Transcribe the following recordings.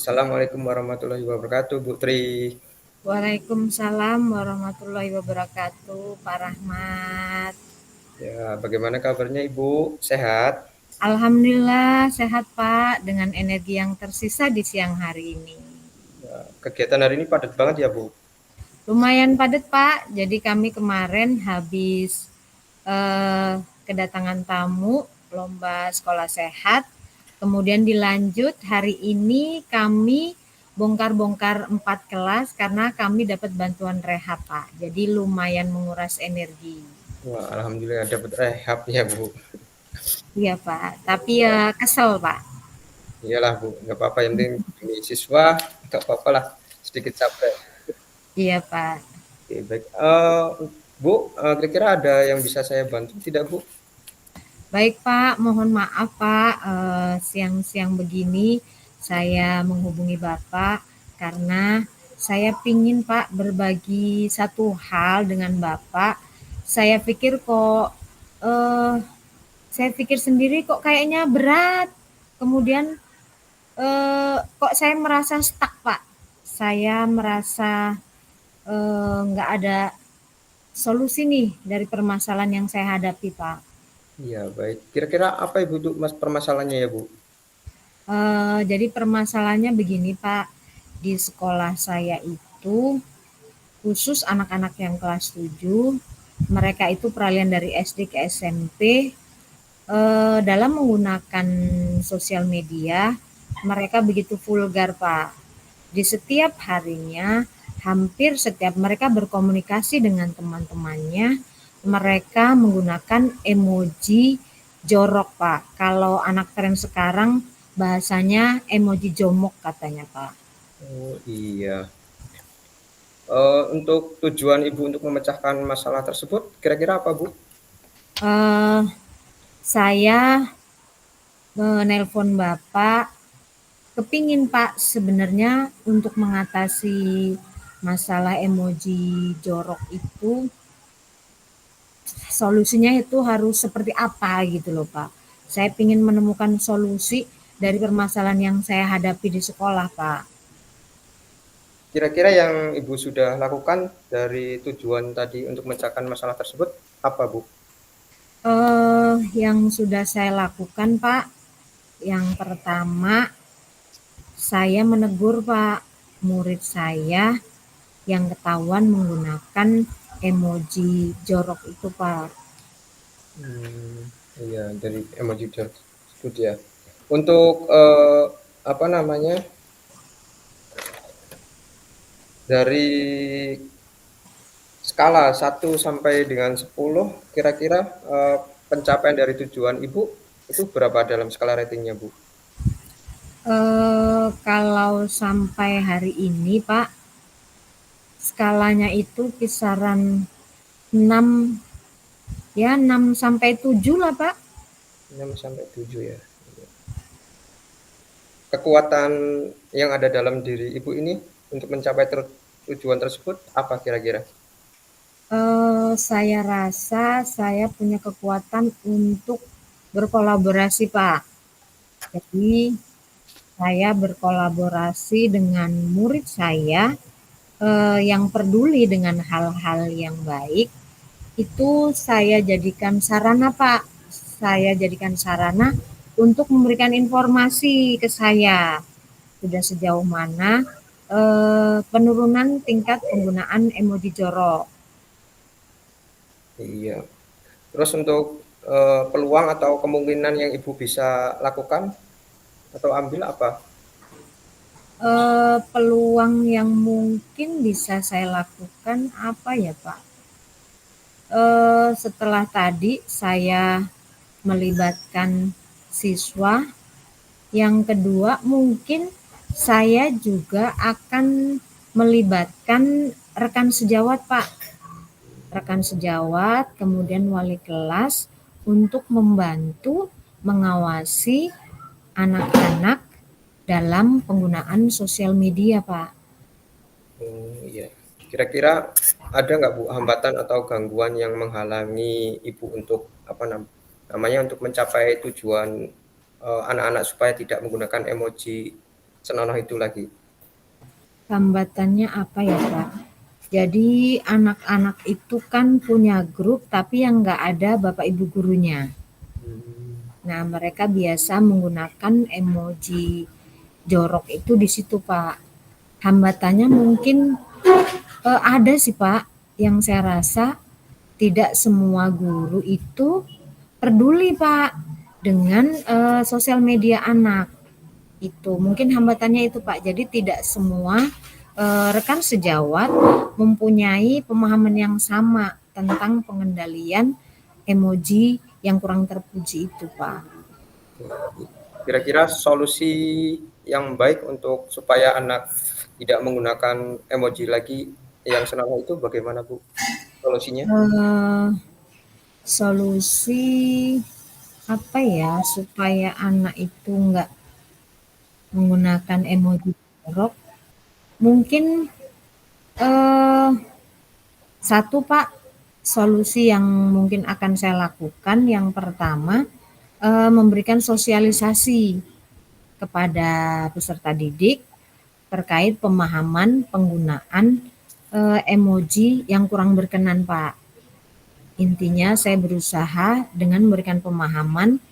Assalamualaikum warahmatullahi wabarakatuh, Bu Tri. Waalaikumsalam warahmatullahi wabarakatuh, Pak Rahmat. Ya, bagaimana kabarnya Ibu? Sehat? Alhamdulillah sehat Pak, dengan energi yang tersisa di siang hari ini. Ya, kegiatan hari ini padat banget ya, Bu? Lumayan padat Pak, jadi kami kemarin habis kedatangan tamu lomba sekolah sehat, kemudian dilanjut hari ini kami bongkar-bongkar 4 kelas karena kami dapat bantuan rehab Pak, jadi lumayan menguras energi. Wah, alhamdulillah dapat rehab ya, Bu. Iya Pak, tapi ya kesel Pak. Iyalah, Bu, nggak apa-apa. Yang penting demi siswa, nggak apa-apa lah. Sedikit capek. Iya Pak. Oke, baik. Bu, kira-kira ada yang bisa saya bantu tidak, Bu? Baik Pak, mohon maaf Pak, siang-siang begini saya menghubungi Bapak karena saya pingin Pak berbagi satu hal dengan Bapak. Saya pikir kok, eh, saya pikir sendiri kok kayaknya berat. Kemudian kok saya merasa stuck Pak. Saya merasa nggak ada solusi nih dari permasalahan yang saya hadapi Pak. Iya, baik. Kira-kira apa Ibu tuh Mas permasalahannya ya, Bu? Jadi permasalahannya begini Pak, di sekolah saya itu khusus anak-anak yang kelas 7, mereka itu peralihan dari SD ke SMP, dalam menggunakan sosial media, mereka begitu vulgar Pak. Di setiap harinya, hampir setiap mereka berkomunikasi dengan teman-temannya, mereka menggunakan emoji jorok Pak. Kalau anak tren sekarang bahasanya emoji jomok katanya Pak. Oh, iya. Untuk tujuan Ibu untuk memecahkan masalah tersebut, kira-kira apa, Bu? Eh, saya menelpon Bapak, kepingin Pak sebenarnya untuk mengatasi masalah emoji jorok itu solusinya itu harus seperti apa gitu loh Pak. Saya ingin menemukan solusi dari permasalahan yang saya hadapi di sekolah Pak. Kira-kira yang Ibu sudah lakukan dari tujuan tadi untuk memecahkan masalah tersebut apa, Bu? Yang sudah saya lakukan Pak, yang pertama saya menegur Pak murid saya yang ketahuan menggunakan emoji jorok itu Pak. Hmm, iya, dari emoji tersebut ya. Untuk apa namanya? Dari skala 1 sampai dengan 10, kira-kira pencapaian dari tujuan Ibu itu berapa dalam skala ratingnya, Bu? Kalau sampai hari ini Pak, skalanya itu kisaran 6, ya 6 sampai 7 lah Pak. 6 sampai 7 ya. Kekuatan yang ada dalam diri Ibu ini untuk mencapai tujuan tersebut apa kira-kira? Saya rasa saya punya kekuatan untuk berkolaborasi Pak. Jadi saya berkolaborasi dengan murid saya yang peduli dengan hal-hal yang baik, itu saya jadikan sarana Pak. Saya jadikan sarana untuk memberikan informasi ke saya. Sudah sejauh mana penurunan tingkat penggunaan emoji jorok. Iya. Terus untuk peluang atau kemungkinan yang Ibu bisa lakukan atau ambil apa? Peluang yang mungkin bisa saya lakukan apa ya Pak? Setelah tadi saya melibatkan siswa, yang kedua mungkin saya juga akan melibatkan rekan sejawat Pak. Rekan sejawat, kemudian wali kelas untuk membantu mengawasi anak-anak dalam penggunaan sosial media Pak. Oh, iya. Kira-kira ada nggak Bu hambatan atau gangguan yang menghalangi Ibu untuk apa namanya untuk mencapai tujuan anak-anak supaya tidak menggunakan emoji senonoh itu lagi? Hambatannya apa ya, Pak? Jadi anak-anak itu kan punya grup tapi yang nggak ada bapak ibu gurunya. Hmm. Nah, mereka biasa menggunakan emoji jorok itu di situ, Pak. Hambatannya mungkin ada sih, Pak, yang saya rasa tidak semua guru itu peduli, Pak, dengan sosial media anak. Itu mungkin hambatannya itu, Pak. Jadi tidak semua rekan sejawat mempunyai pemahaman yang sama tentang pengendalian emoji yang kurang terpuji itu, Pak. Kira-kira solusi yang baik untuk supaya anak tidak menggunakan emoji lagi yang senonoh itu bagaimana, Bu, solusinya? Eh, Solusi apa ya supaya anak itu nggak menggunakan emoji jorok? Mungkin eh, satu, Pak, solusi yang mungkin akan saya lakukan yang pertama memberikan sosialisasi kepada peserta didik terkait pemahaman penggunaan emoji yang kurang berkenan, Pak. Intinya saya berusaha dengan memberikan pemahaman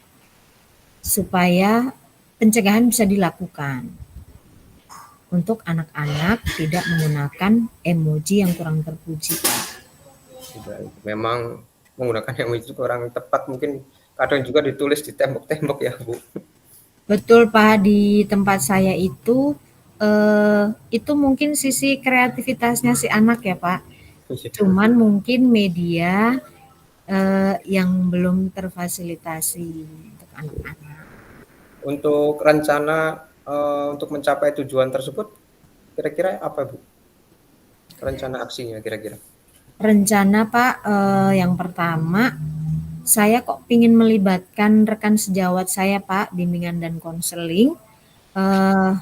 supaya pencegahan bisa dilakukan untuk anak-anak tidak menggunakan emoji yang kurang terpuji, Pak. Memang menggunakan emoji itu kurang tepat, mungkin kadang juga ditulis di tembok-tembok ya, Bu? Betul, Pak, di tempat saya itu mungkin sisi kreativitasnya si anak ya, Pak. Iya. Cuman mungkin media yang belum terfasilitasi untuk anak-anak. Untuk rencana, untuk mencapai tujuan tersebut kira-kira apa, Bu? Rencana aksinya kira-kira? Rencana, Pak, yang pertama saya kok pingin melibatkan rekan sejawat saya, Pak, bimbingan dan konseling eh,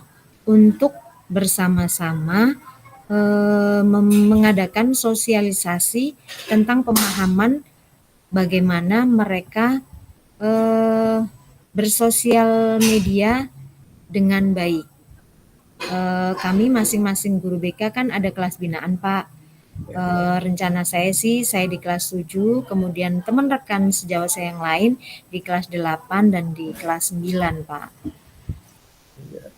untuk bersama-sama mengadakan sosialisasi tentang pemahaman bagaimana mereka bersosial media dengan baik. Kami masing-masing guru BK kan ada kelas binaan, Pak. Ya, Rencana saya sih saya di kelas 7, kemudian teman rekan sejawat saya yang lain di kelas 8 dan di kelas 9, Pak. iya.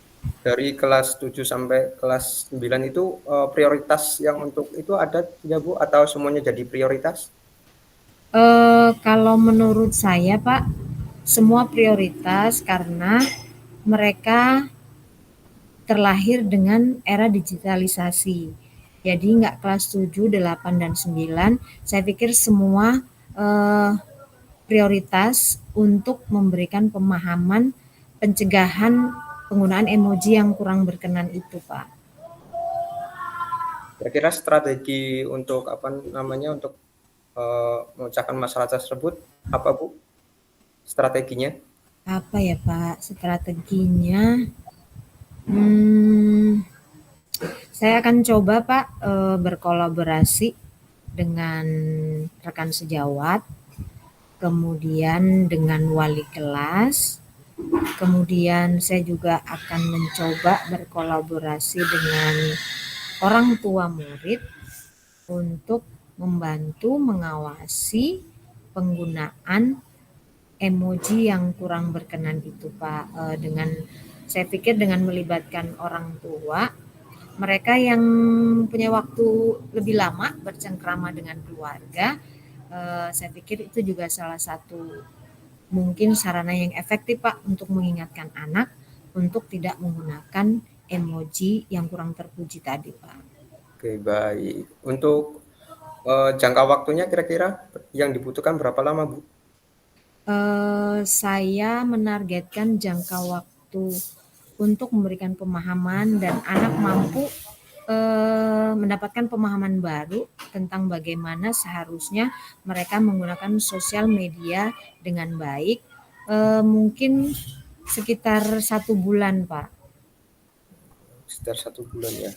Dari kelas 7 sampai kelas 9 itu, prioritas yang untuk itu ada tidak, Bu? Atau semuanya jadi prioritas? Kalau menurut saya, Pak, semua prioritas karena mereka terlahir dengan era digitalisasi. Jadi nggak kelas 7, 8, dan 9. Saya pikir semua eh, prioritas untuk memberikan pemahaman pencegahan penggunaan emoji yang kurang berkenan itu, Pak. Kira-kira strategi untuk apa namanya, untuk, memecahkan masalah tersebut apa, Bu, strateginya? Apa ya, Pak, strateginya? Hmm, saya akan coba, Pak, berkolaborasi dengan rekan sejawat, kemudian dengan wali kelas, kemudian saya juga akan mencoba berkolaborasi dengan orang tua murid untuk membantu mengawasi penggunaan emoji yang kurang berkenan itu, Pak. Dengan saya pikir dengan melibatkan orang tua, mereka yang punya waktu lebih lama bercengkrama dengan keluarga, saya pikir itu juga salah satu mungkin sarana yang efektif, Pak, untuk mengingatkan anak untuk tidak menggunakan emoji yang kurang terpuji tadi, Pak. Oke, baik. Untuk, jangka waktunya kira-kira yang dibutuhkan berapa lama, Bu? Saya menargetkan jangka waktu untuk memberikan pemahaman dan anak mampu mendapatkan pemahaman baru tentang bagaimana seharusnya mereka menggunakan sosial media dengan baik. Mungkin sekitar 1 bulan, Pak. Sekitar 1 bulan ya.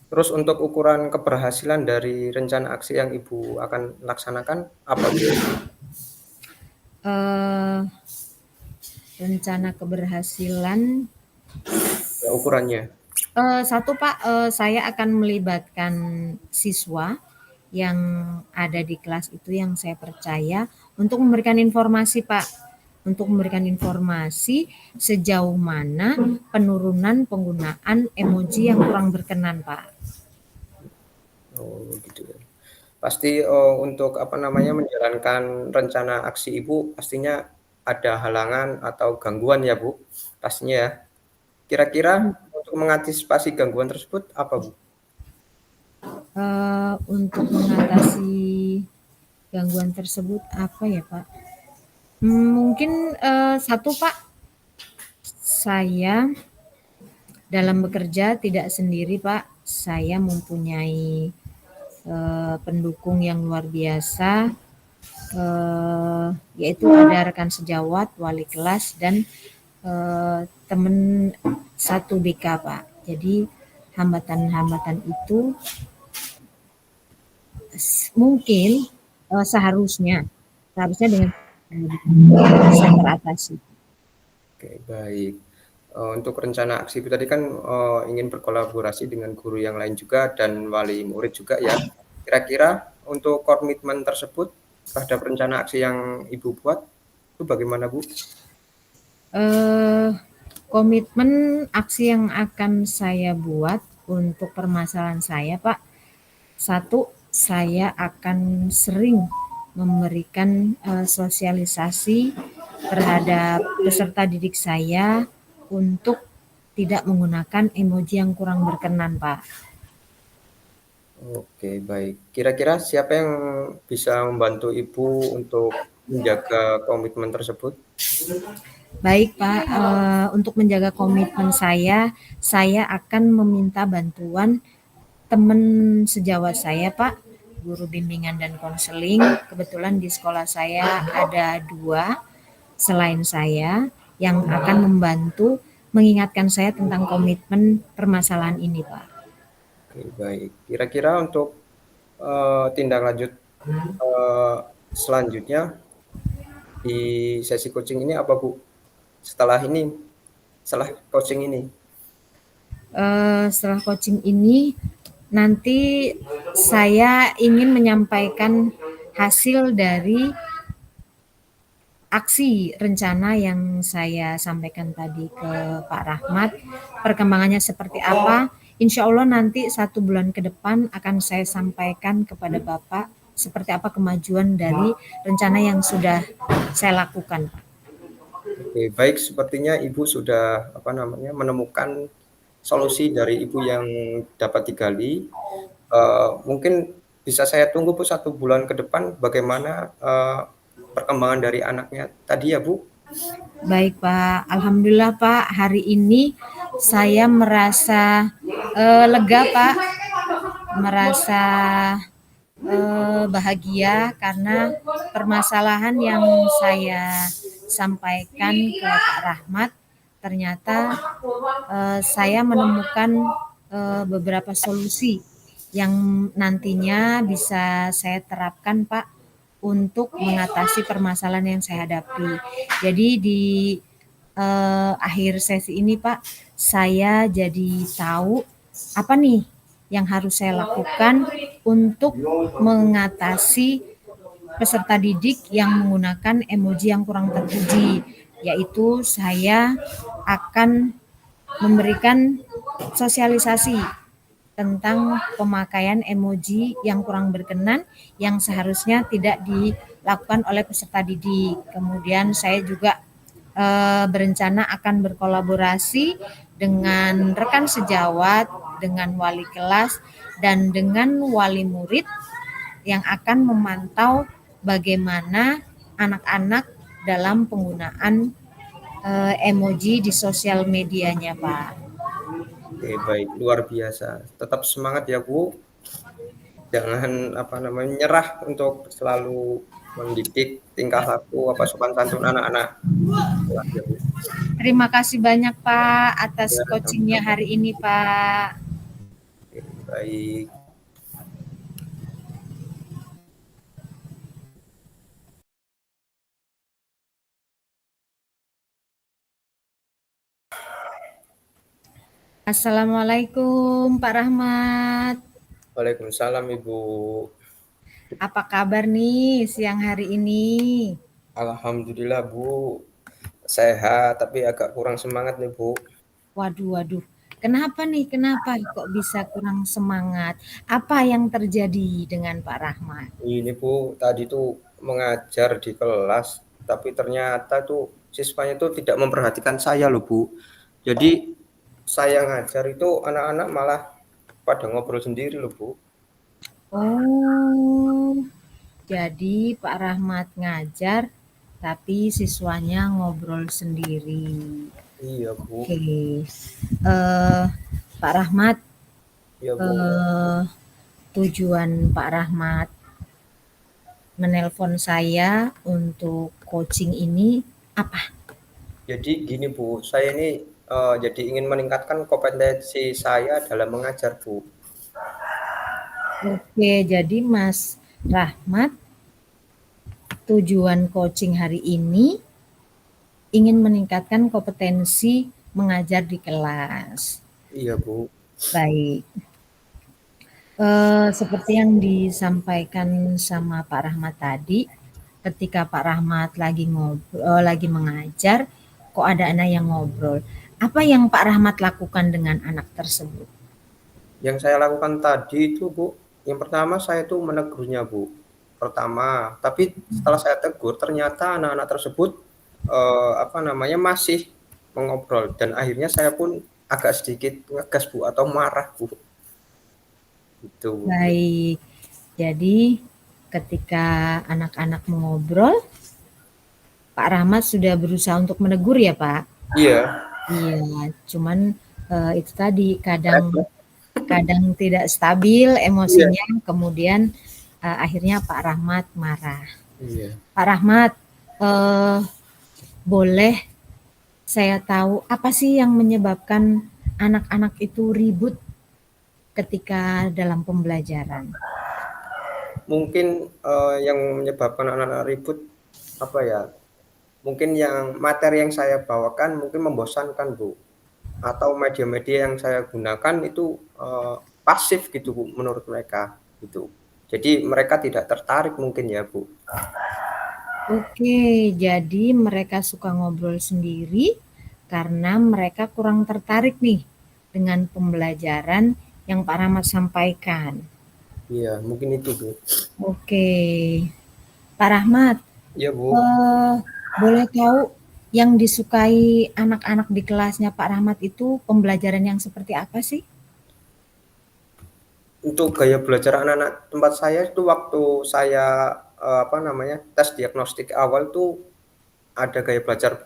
Terus untuk ukuran keberhasilan dari rencana aksi yang Ibu akan laksanakan apa, Bu? Eh, Rencana keberhasilan ukurannya? Satu Pak, saya akan melibatkan siswa yang ada di kelas itu yang saya percaya untuk memberikan informasi Pak, untuk memberikan informasi sejauh mana penurunan penggunaan emoji yang kurang berkenan Pak. Oh, gitu ya. Pasti, untuk apa namanya, menjalankan rencana aksi Ibu pastinya ada halangan atau gangguan ya, Bu? Pastinya ya. Kira-kira untuk mengantisipasi gangguan tersebut apa, Bu? Untuk mengatasi gangguan tersebut apa ya Pak? Mungkin satu Pak, saya dalam bekerja tidak sendiri Pak, saya mempunyai pendukung yang luar biasa, yaitu ada rekan sejawat, wali kelas, dan teman satu BK Pak. Jadi hambatan-hambatan itu mungkin seharusnya dengan bisa teratasi. Oke, baik. Untuk rencana aksi itu tadi kan, ingin berkolaborasi dengan guru yang lain juga dan wali murid juga ya. Kira-kira untuk komitmen tersebut terhadap rencana aksi yang Ibu buat, itu bagaimana, Bu? Eh, Komitmen aksi yang akan saya buat untuk permasalahan saya, Pak. Satu, saya akan sering memberikan sosialisasi terhadap peserta didik saya untuk tidak menggunakan emoji yang kurang berkenan, Pak. Oke, baik. Kira-kira siapa yang bisa membantu Ibu untuk menjaga komitmen tersebut? Baik, Pak, untuk menjaga komitmen saya akan meminta bantuan teman sejawat saya, Pak, guru bimbingan dan konseling. Kebetulan di sekolah saya ada 2 selain saya yang akan membantu mengingatkan saya tentang komitmen permasalahan ini, Pak. Oke, baik. Kira-kira untuk, tindak lanjut, eee, selanjutnya di sesi coaching ini apa, Bu? Setelah ini setelah coaching ini? Setelah coaching ini nanti saya ingin menyampaikan hasil dari aksi rencana yang saya sampaikan tadi ke Pak Rahmat, perkembangannya seperti apa, insya Allah nanti 1 bulan ke depan akan saya sampaikan kepada Bapak seperti apa kemajuan dari rencana yang sudah saya lakukan. Oke, baik sepertinya Ibu sudah, apa namanya, menemukan solusi dari Ibu yang dapat digali. Mungkin bisa saya tunggu, Bu, 1 bulan ke depan bagaimana, perkembangan dari anaknya tadi ya, Bu? Baik Pak, Alhamdulillah Pak, hari ini saya merasa lega Pak, merasa bahagia karena permasalahan yang saya sampaikan ke Pak Rahmat ternyata saya menemukan beberapa solusi yang nantinya bisa saya terapkan Pak untuk mengatasi permasalahan yang saya hadapi. Jadi di akhir sesi ini Pak, saya jadi tahu apa nih yang harus saya lakukan untuk mengatasi peserta didik yang menggunakan emoji yang kurang terpuji, yaitu saya akan memberikan sosialisasi tentang pemakaian emoji yang kurang berkenan yang seharusnya tidak dilakukan oleh peserta didik. Kemudian saya juga berencana akan berkolaborasi dengan rekan sejawat, dengan wali kelas, dan dengan wali murid yang akan memantau bagaimana anak-anak dalam penggunaan emoji di sosial medianya, Pak. Oke, baik, luar biasa. Tetap semangat ya, Bu. Jangan, apa namanya, nyerah untuk selalu mendidik tingkah laku, apa, sopan santun anak-anak kelas ya, Bu. Terima kasih banyak, Pak, atas Ya, coachingnya sama-sama. hari ini, Pak. Oke, baik. Assalamualaikum Pak Rahmat. Waalaikumsalam Ibu. Apa kabar nih siang hari ini? Alhamdulillah Bu, sehat tapi agak kurang semangat nih Bu. Waduh, waduh. Kenapa nih? Kenapa kok bisa kurang semangat? Apa yang terjadi dengan Pak Rahmat? Ini Bu, tadi tuh mengajar di kelas, tapi ternyata tuh siswanya tuh tidak memperhatikan saya loh Bu. Jadi saya ngajar itu anak-anak malah pada ngobrol sendiri loh Bu. Oh, jadi Pak Rahmat ngajar, tapi siswanya ngobrol sendiri. Iya Bu, Oke. Pak Rahmat, iya Bu. eh, tujuan Pak Rahmat menelpon saya untuk coaching ini apa? Jadi gini Bu, saya ini jadi ingin meningkatkan kompetensi saya dalam mengajar Bu. Oke, jadi Mas Rahmat, tujuan coaching hari ini ingin meningkatkan kompetensi mengajar di kelas. Iya Bu. Baik, seperti yang disampaikan sama Pak Rahmat tadi, ketika Pak Rahmat lagi mengajar, kok ada anak yang ngobrol. Apa yang Pak Rahmat lakukan dengan anak tersebut? Yang saya lakukan tadi itu, Bu, yang pertama saya tuh menegurnya, Bu. Pertama, tapi setelah saya tegur ternyata anak-anak tersebut apa namanya masih mengobrol dan akhirnya saya pun agak sedikit ngegas, Bu, atau marah, Bu. Gitu, Bu. Baik, jadi ketika anak-anak mengobrol, Pak Rahmat sudah berusaha untuk menegur ya, Pak? Iya. Iya, cuman, itu tadi kadang kadang tidak stabil Iya. emosinya, kemudian, akhirnya Pak Rahmat marah. Iya. Pak Rahmat, eee, boleh saya tahu apa sih yang menyebabkan anak-anak itu ribut ketika dalam pembelajaran? Mungkin yang menyebabkan anak-anak ribut apa ya? Mungkin yang materi yang saya bawakan mungkin membosankan, Bu. Atau media-media yang saya gunakan itu, pasif gitu, Bu, menurut mereka, gitu. Jadi mereka tidak tertarik mungkin ya, Bu. Oke, jadi mereka suka ngobrol sendiri karena mereka kurang tertarik nih dengan pembelajaran yang Pak Rahmat sampaikan. Iya, mungkin itu, Bu. Oke, Pak Rahmat, Iya, Bu. eh, boleh tahu yang disukai anak-anak di kelasnya Pak Rahmat itu pembelajaran yang seperti apa sih? Untuk gaya belajar anak-anak tempat saya itu waktu saya, apa namanya, tes diagnostik awal tuh ada gaya belajar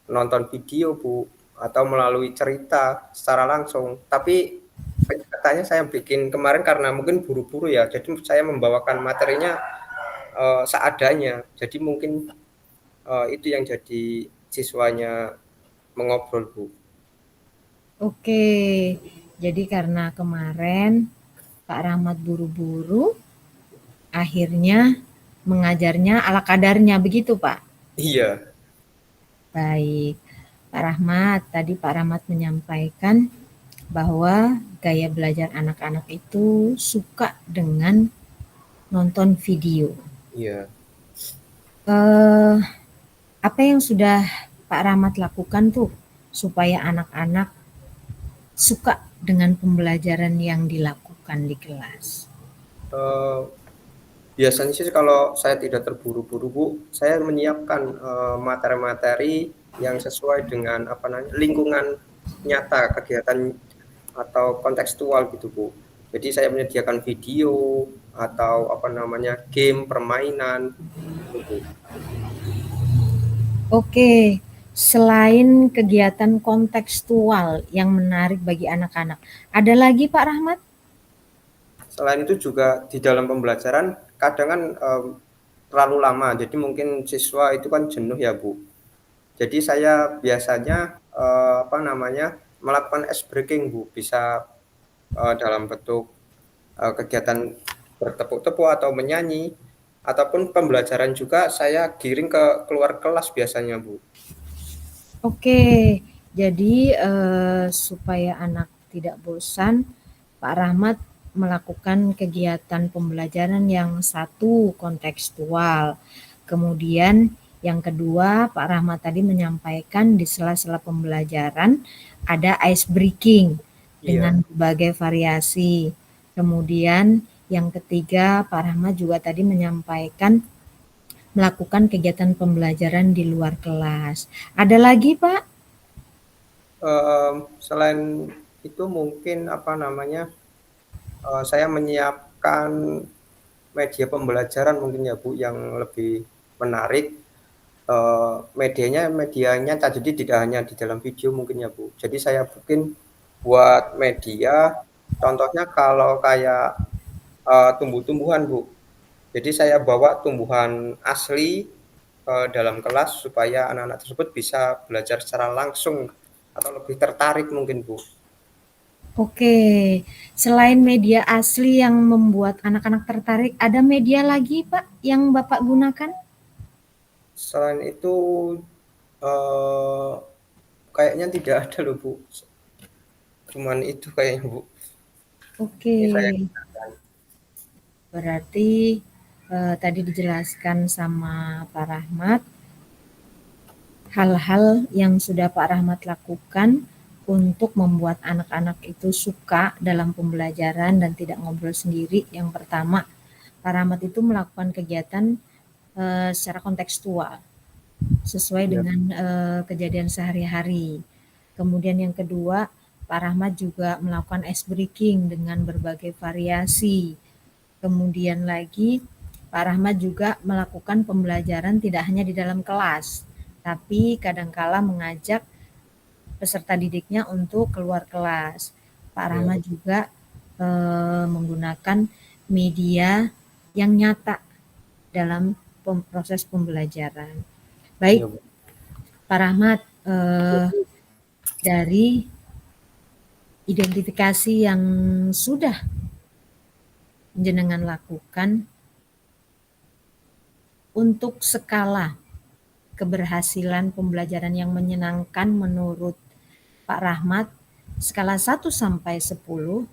nonton video, Bu, atau melalui cerita secara langsung. Tapi pendekatannya saya bikin kemarin karena mungkin buru-buru ya, jadi saya membawakan materinya, seadanya. Jadi mungkin, itu yang jadi siswanya mengobrol, Bu. Oke, jadi karena kemarin Pak Rahmat buru-buru, akhirnya mengajarnya ala kadarnya begitu, Pak? Iya. Baik, Pak Rahmat, tadi Pak Rahmat menyampaikan bahwa gaya belajar anak-anak itu suka dengan nonton video. Iya. Eh, apa yang sudah Pak Rahmat lakukan tuh supaya anak-anak suka dengan pembelajaran yang dilakukan di kelas? Eee, biasanya sih kalau saya tidak terburu-buru, Bu, saya menyiapkan, materi-materi yang sesuai dengan apa namanya, lingkungan nyata kegiatan atau kontekstual gitu, Bu. Jadi saya menyediakan video atau apa namanya, game, permainan, gitu, Bu. Oke, selain kegiatan kontekstual yang menarik bagi anak-anak, ada lagi Pak Rahmat? Selain itu juga di dalam pembelajaran kadang kan, terlalu lama, jadi mungkin siswa itu kan jenuh ya, Bu. Jadi saya biasanya, apa namanya, melakukan ice breaking, Bu, bisa, dalam bentuk, kegiatan bertepuk-tepuk atau menyanyi, ataupun pembelajaran juga saya giring ke keluar kelas biasanya, Bu. Oke, Jadi, supaya anak tidak bosan, Pak Rahmat melakukan kegiatan pembelajaran yang satu kontekstual. Kemudian yang kedua, Pak Rahmat tadi menyampaikan di sela-sela pembelajaran ada ice breaking Iya, dengan berbagai variasi. Kemudian yang ketiga, Pak Rahmat juga tadi menyampaikan melakukan kegiatan pembelajaran di luar kelas. Ada lagi, Pak? selain itu mungkin apa namanya, saya menyiapkan media pembelajaran mungkin ya Bu, yang lebih menarik, medianya jadi tidak hanya di dalam video mungkin ya Bu. Jadi saya bikin buat media, contohnya kalau kayak, tumbuh-tumbuhan Bu. Jadi saya bawa tumbuhan asli ke dalam kelas supaya anak-anak tersebut bisa belajar secara langsung atau lebih tertarik mungkin Bu. Oke, selain media asli yang membuat anak-anak tertarik, ada media lagi, Pak, yang Bapak gunakan? Selain itu, eee, kayaknya tidak ada loh Bu, cuman itu kayaknya Bu, Oke, ini saya gunakan. berarti tadi dijelaskan sama Pak Rahmat hal-hal yang sudah Pak Rahmat lakukan untuk membuat anak-anak itu suka dalam pembelajaran dan tidak ngobrol sendiri. Yang pertama, Pak Rahmat itu melakukan kegiatan secara kontekstual sesuai Iya, dengan kejadian sehari-hari. Kemudian yang kedua, Pak Rahmat juga melakukan ice breaking dengan berbagai variasi. Kemudian lagi, Pak Rahmat juga melakukan pembelajaran tidak hanya di dalam kelas, tapi kadangkala mengajak peserta didiknya untuk keluar kelas. Pak iya, Rahmat juga menggunakan media yang nyata dalam proses pembelajaran. iya Baik, Bu. Pak Rahmat, dari identifikasi yang sudah jenengan lakukan untuk skala keberhasilan pembelajaran yang menyenangkan menurut Pak Rahmat, skala 1 sampai 10,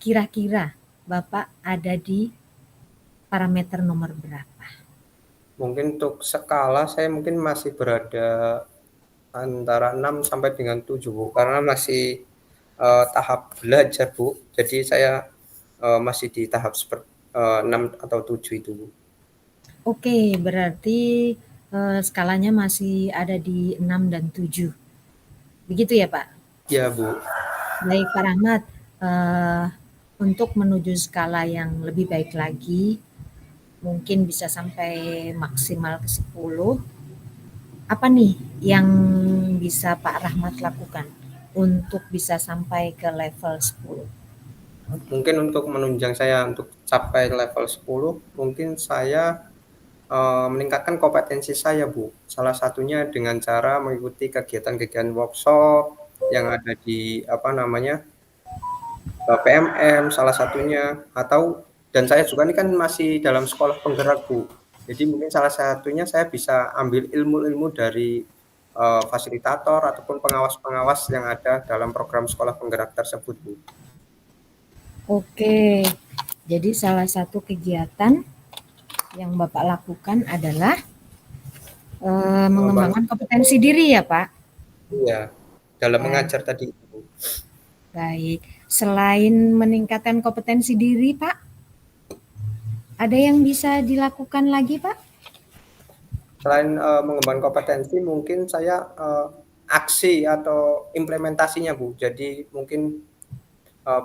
kira-kira Bapak ada di parameter nomor berapa? Mungkin untuk skala saya mungkin masih berada antara 6 sampai dengan 7 Bu, karena masih, tahap belajar Bu. Jadi saya, masih di tahap 6 atau 7 itu Bu. Oke, berarti skalanya masih ada di 6 dan 7. Begitu ya, Pak? Iya Bu. Baik, Pak Rahmat, eh, untuk menuju skala yang lebih baik lagi, mungkin bisa sampai maksimal ke 10. Apa nih yang bisa Pak Rahmat lakukan untuk bisa sampai ke level 10? Mungkin untuk menunjang saya untuk capai level 10, mungkin saya, meningkatkan kompetensi saya, Bu. Salah satunya dengan cara mengikuti kegiatan-kegiatan workshop yang ada di, apa namanya, PMM salah satunya, atau dan saya juga ini kan masih dalam sekolah penggerak, Bu. Jadi mungkin salah satunya saya bisa ambil ilmu-ilmu dari, fasilitator ataupun pengawas-pengawas yang ada dalam program sekolah penggerak tersebut, Bu. Oke, jadi salah satu kegiatan yang Bapak lakukan adalah Mengembangkan mengembangkan kompetensi diri ya, Pak? iya, dalam Baik, mengajar tadi itu. baik. Selain meningkatkan kompetensi diri, Pak, ada yang bisa dilakukan lagi, Pak? Selain, mengembangkan kompetensi mungkin saya, aksi atau implementasinya, Bu. Jadi mungkin,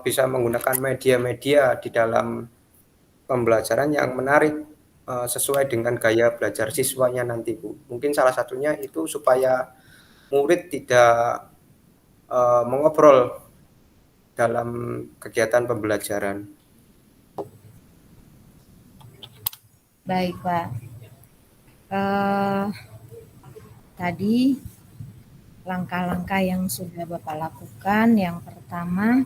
bisa menggunakan media-media di dalam pembelajaran yang menarik, sesuai dengan gaya belajar siswanya nanti, Bu. Mungkin salah satunya itu supaya murid tidak, mengobrol dalam kegiatan pembelajaran. Baik, Pak. Eh, Tadi langkah-langkah yang sudah Bapak lakukan, yang pertama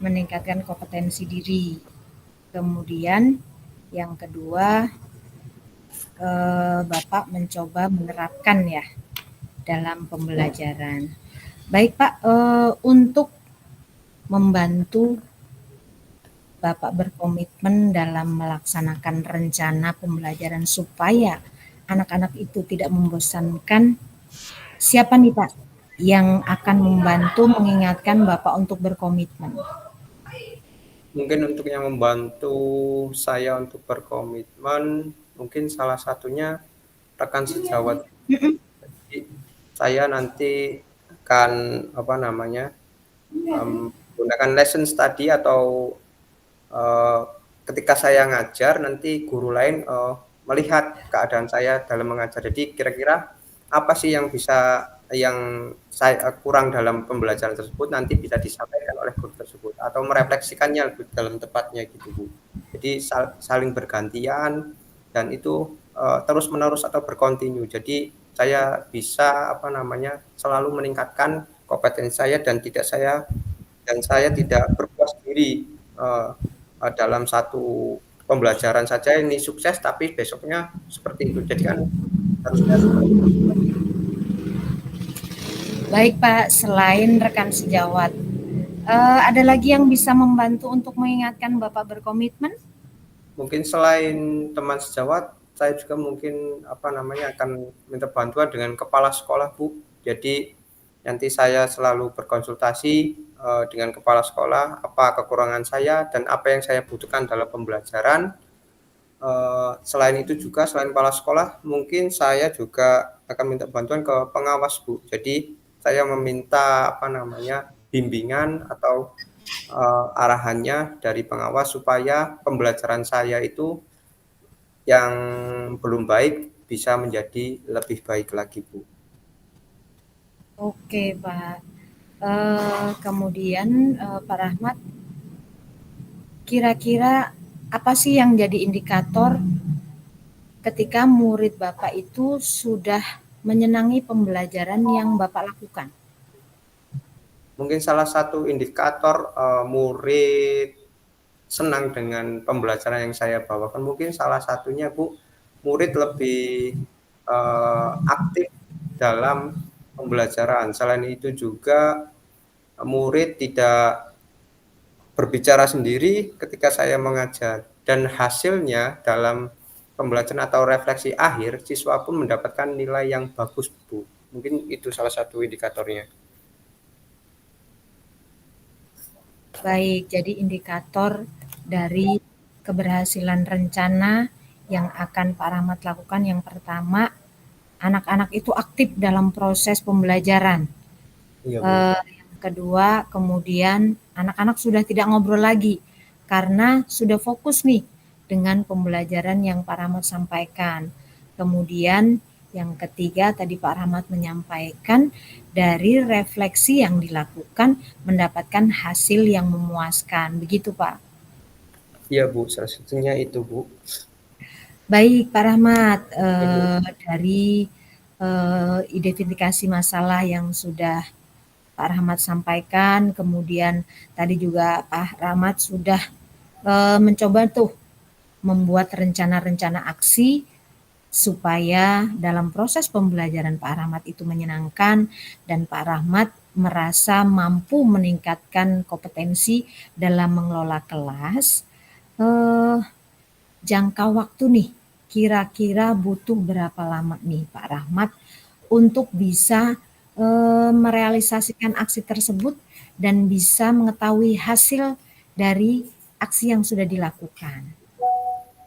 meningkatkan kompetensi diri. Kemudian yang kedua, Bapak mencoba menerapkan ya dalam pembelajaran. Baik Pak, untuk membantu Bapak berkomitmen dalam melaksanakan rencana pembelajaran supaya anak-anak itu tidak membosankan, siapa nih Pak yang akan membantu mengingatkan Bapak untuk berkomitmen? Mungkin untuk yang membantu saya untuk berkomitmen, mungkin salah satunya rekan sejawat. Jadi saya nanti akan apa namanya, menggunakan lesson study atau Eee, ketika saya ngajar nanti guru lain, melihat keadaan saya dalam mengajar. Jadi kira-kira apa sih yang saya kurang dalam pembelajaran tersebut nanti bisa disampaikan oleh guru tersebut atau merefleksikannya lebih dalam tepatnya gitu, Bu. Jadi saling bergantian dan itu, terus-menerus atau berkontinu. Jadi saya bisa apa namanya, selalu meningkatkan kompetensi saya dan saya tidak berpuas diri, eee dalam satu pembelajaran saja ini sukses, tapi besoknya seperti itu. Jadi kan harusnya seperti Baik Pak, selain rekan sejawat, ada lagi yang bisa membantu untuk mengingatkan Bapak berkomitmen? mungkin selain teman sejawat, saya juga mungkin, apa namanya, akan minta bantuan dengan kepala sekolah, Bu. Jadi nanti saya selalu berkonsultasi, dengan kepala sekolah, apa kekurangan saya dan apa yang saya butuhkan dalam pembelajaran. Selain itu juga, selain kepala sekolah, mungkin saya juga akan minta bantuan ke pengawas, Bu. Jadi saya meminta, apa namanya, bimbingan atau, arahannya dari pengawas supaya pembelajaran saya itu yang belum baik bisa menjadi lebih baik lagi, Bu. Oke Pak. Kemudian Pak Rahmat, kira-kira apa sih yang jadi indikator ketika murid Bapak itu sudah menyenangi pembelajaran yang Bapak lakukan? Mungkin salah satu indikator, murid senang dengan pembelajaran yang saya bawakan, mungkin salah satunya, Bu, murid lebih, aktif dalam pembelajaran. Selain itu juga, murid tidak berbicara sendiri ketika saya mengajar dan hasilnya dalam pembelajaran atau refleksi akhir, siswa pun mendapatkan nilai yang bagus, Bu. Mungkin itu salah satu indikatornya. Baik, jadi indikator dari keberhasilan rencana yang akan Pak Rahmat lakukan yang pertama, anak-anak itu aktif dalam proses pembelajaran. Iya, Bu. Yang kedua, kemudian anak-anak sudah tidak ngobrol lagi karena sudah fokus nih dengan pembelajaran yang Pak Rahmat sampaikan. Kemudian yang ketiga tadi Pak Rahmat menyampaikan dari refleksi yang dilakukan mendapatkan hasil yang memuaskan. Begitu Pak. Iya, Bu, salah satunya itu, Bu. Baik Pak Rahmat, Ya, Bu. dari identifikasi masalah yang sudah Pak Rahmat sampaikan, kemudian tadi juga Pak Rahmat sudah mencoba tuh membuat rencana-rencana aksi supaya dalam proses pembelajaran Pak Rahmat itu menyenangkan dan Pak Rahmat merasa mampu meningkatkan kompetensi dalam mengelola kelas. Eh, Jangka waktu nih, kira-kira butuh berapa lama nih Pak Rahmat untuk bisa merealisasikan aksi tersebut dan bisa mengetahui hasil dari aksi yang sudah dilakukan?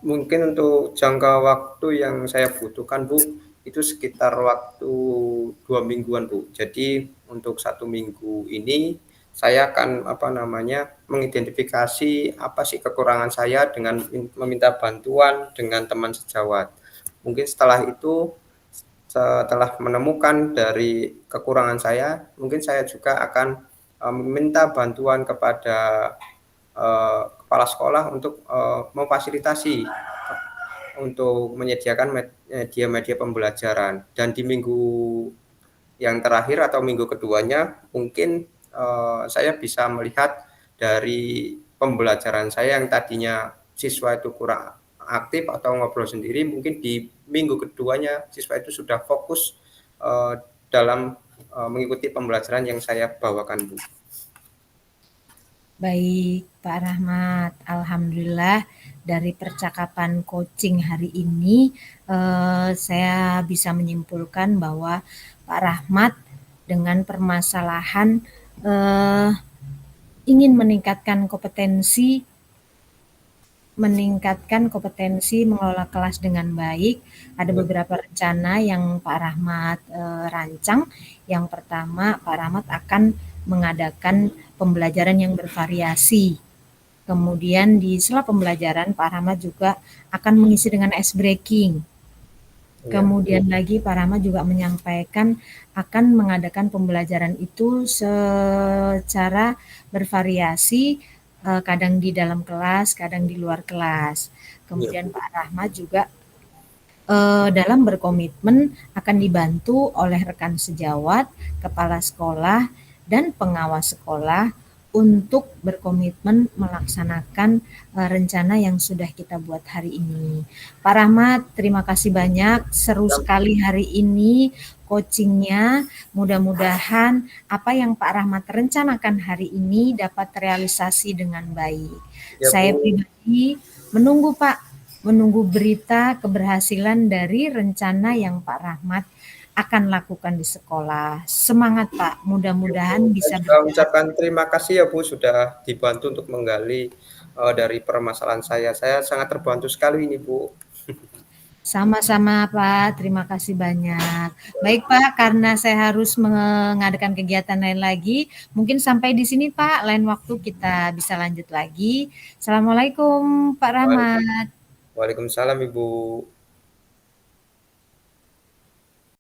Mungkin untuk jangka waktu yang saya butuhkan, Bu, itu sekitar waktu 2 mingguan, Bu. Jadi untuk 1 minggu ini saya akan, apa namanya, mengidentifikasi apa sih kekurangan saya dengan meminta bantuan dengan teman sejawat. Mungkin setelah itu, setelah menemukan dari kekurangan saya, mungkin saya juga akan, meminta bantuan kepada kepala sekolah untuk, memfasilitasi untuk menyediakan media-media pembelajaran dan di minggu yang terakhir atau minggu keduanya mungkin, saya bisa melihat dari pembelajaran saya yang tadinya siswa itu kurang aktif atau ngobrol sendiri, mungkin di minggu keduanya siswa itu sudah fokus, eee, dalam mengikuti pembelajaran yang saya bawakan, Bu. Baik, Pak Rahmat. Alhamdulillah dari percakapan coaching hari ini, saya bisa menyimpulkan bahwa Pak Rahmat dengan permasalahan ingin meningkatkan kompetensi mengelola kelas dengan baik. Ada Ya, beberapa rencana yang Pak Rahmat rancang. Yang pertama, Pak Rahmat akan mengadakan pembelajaran yang bervariasi. Kemudian di sela pembelajaran Pak Rahmat juga akan mengisi dengan ice breaking. ya, Kemudian lagi Pak Rahmat juga menyampaikan akan mengadakan pembelajaran itu secara bervariasi, kadang di dalam kelas, kadang di luar kelas. ya, Kemudian Pak Rahmat juga dalam berkomitmen akan dibantu oleh rekan sejawat, kepala sekolah, dan pengawas sekolah untuk berkomitmen melaksanakan rencana yang sudah kita buat hari ini. Pak Rahmat, terima kasih banyak. Seru ya, sekali hari ini coachingnya. Mudah-mudahan apa yang Pak Rahmat rencanakan hari ini dapat terrealisasi dengan baik. ya, Saya Bu. pribadi menunggu berita keberhasilan dari rencana yang Pak Rahmat akan lakukan di sekolah. Semangat Pak, Ya, Bu. mudah-mudahan Saya bisa juga berjalan. ucapkan terima kasih ya, Bu, sudah dibantu untuk menggali dari permasalahan saya. Saya sangat terbantu sekali ini, Bu. Sama-sama Pak, terima kasih banyak. Baik Pak, karena saya harus mengadakan kegiatan lain lagi, mungkin sampai di sini Pak, lain waktu kita bisa lanjut lagi. Assalamualaikum Pak Rahmat. Waalaikumsalam, Ibu.